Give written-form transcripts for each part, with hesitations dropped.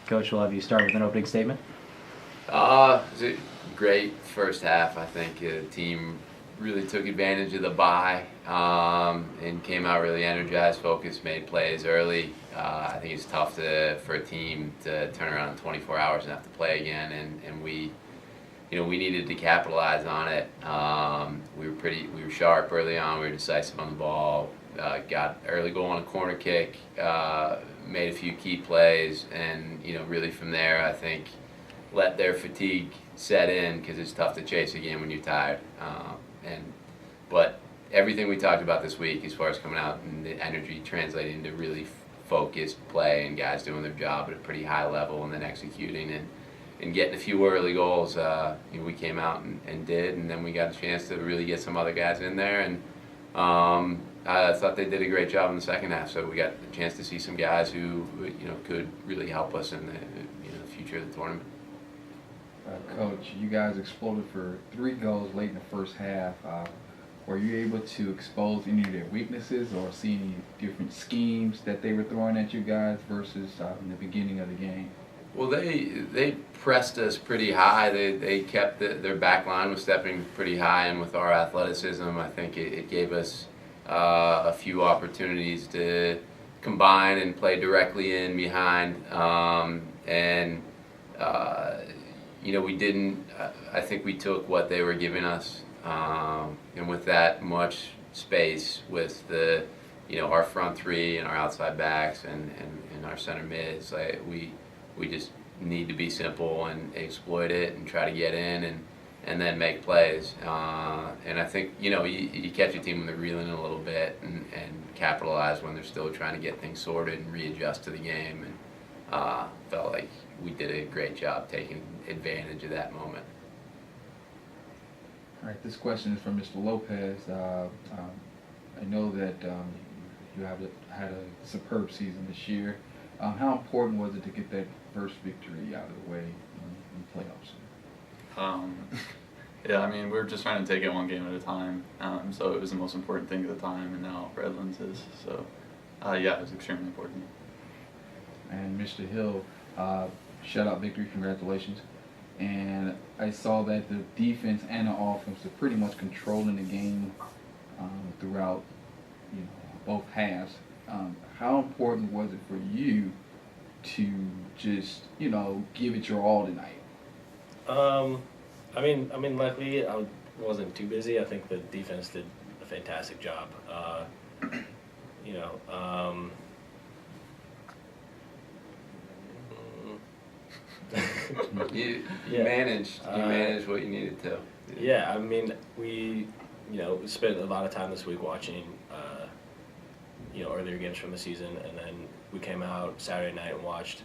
Coach, we'll have you start with an opening statement. It was a great first half. I think the team really took advantage of the bye and came out really energized, focused, made plays early. I think it's tough for a team to turn around in 24 hours and have to play again, and we needed to capitalize on it. We were sharp early on. We were decisive on the ball. Got early goal on a corner kick. Made a few key plays, and really from there, I think let their fatigue set in because it's tough to chase a game when you're tired. But everything we talked about this week, as far as coming out and the energy translating into really focused play and guys doing their job at a pretty high level and then executing and getting a few early goals, we came out and did, and then we got a chance to really get some other guys in there, and I thought they did a great job in the second half. So we got a chance to see some guys who could really help us in the future of the tournament. Coach, you guys exploded for 3 goals late in the first half. Were you able to expose any of their weaknesses or see any different schemes that they were throwing at you guys versus in the beginning of the game? Well, they pressed us pretty high. They kept their back line was stepping pretty high, and with our athleticism, I think it gave us a few opportunities to combine and play directly in behind. We didn't. I think we took what they were giving us, and with that much space, with our front three and our outside backs and our center mids, we just need to be simple and exploit it and try to get in and then make plays. And I think you catch a team when they're reeling a little bit and capitalize when they're still trying to get things sorted and readjust to the game. And felt like we did a great job taking advantage of that moment. All right, this question is from Mr. Lopez. I know that you have had a superb season this year. How important was it to get that first victory out of the way in the playoffs? Yeah, I mean, we were just trying to take it one game at a time. So it was the most important thing at the time, and now Redlands is. So, yeah, it was extremely important. And Mr. Hill, shutout victory, congratulations. And I saw that the defense and the offense were pretty much controlling the game throughout, both halves. How important was it for you to just, give it your all tonight? Luckily I wasn't too busy. I think the defense did a fantastic job. You managed what you needed to. Yeah, we spent a lot of time this week watching earlier games from the season, and then we came out Saturday night and watched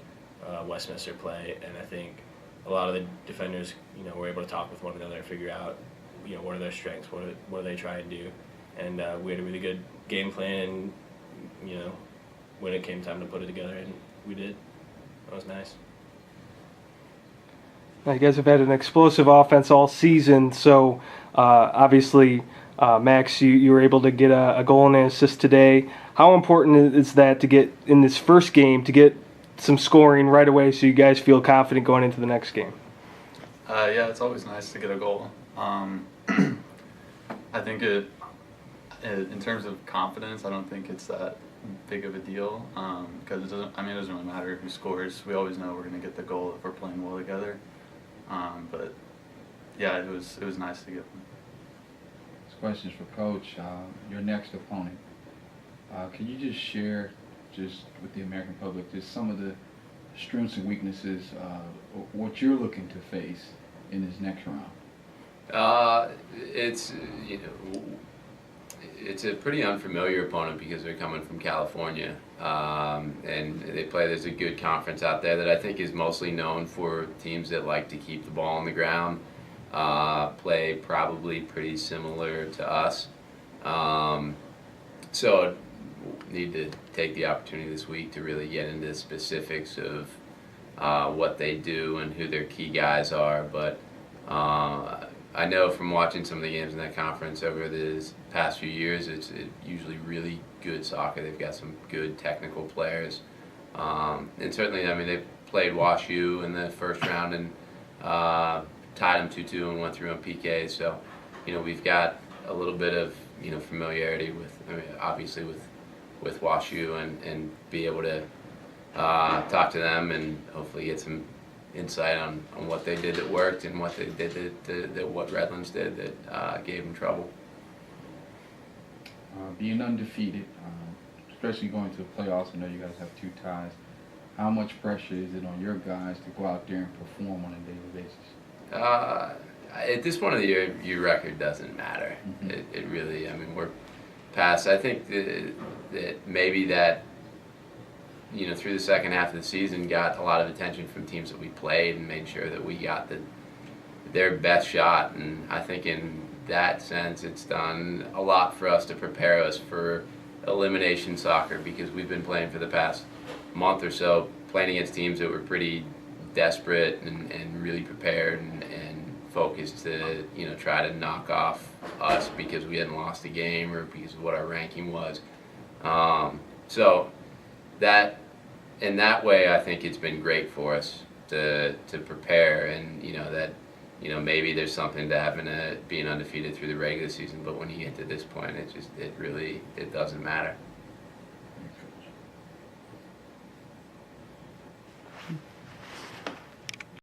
Westminster play, and I think a lot of the defenders were able to talk with one another and figure out what are their strengths, what do they try and do, and we had a really good game plan, and when it came time to put it together, and we did. That was nice. Now, you guys have had an explosive offense all season, so obviously, Max, you were able to get a goal and an assist today. How important is that to get in this first game, to get some scoring right away so you guys feel confident going into the next game? Yeah, it's always nice to get a goal. I think in terms of confidence, I don't think it's that big of a deal because it doesn't really matter who scores. We always know we're going to get the goal if we're playing well together. But yeah, it was nice to get one. This question is for Coach. Your next opponent. Can you just share, with the American public, just some of the strengths and weaknesses, what you're looking to face in this next round? It's a pretty unfamiliar opponent because they're coming from California, and there's a good conference out there that I think is mostly known for teams that like to keep the ball on the ground, play probably pretty similar to us. So need to take the opportunity this week to really get into the specifics of what they do and who their key guys are, but I know from watching some of the games in that conference over the past few years, it's usually really good soccer. They've got some good technical players. And certainly, they've played WashU in the first round and tied them 2-2 and went through on PK. So, we've got a little bit of familiarity with, obviously with WashU and be able to talk to them and hopefully get some insight on what they did that worked and what they did that what Redlands did that gave them trouble. Being undefeated, especially going to the playoffs, I know you guys have 2 ties. How much pressure is it on your guys to go out there and perform on a daily basis? At this point of the year, your record doesn't matter. Mm-hmm. It really, we're past. I think that maybe that, through the second half of the season, got a lot of attention from teams that we played and made sure that we got their best shot. And I think in that sense, it's done a lot for us to prepare us for elimination soccer, because we've been playing for the past month or so, playing against teams that were pretty desperate and really prepared and focused to try to knock off us because we hadn't lost a game or because of what our ranking was. So that in that way, I think it's been great for us to prepare, and that maybe there's something to having being undefeated through the regular season, but when you get to this point, it really doesn't matter.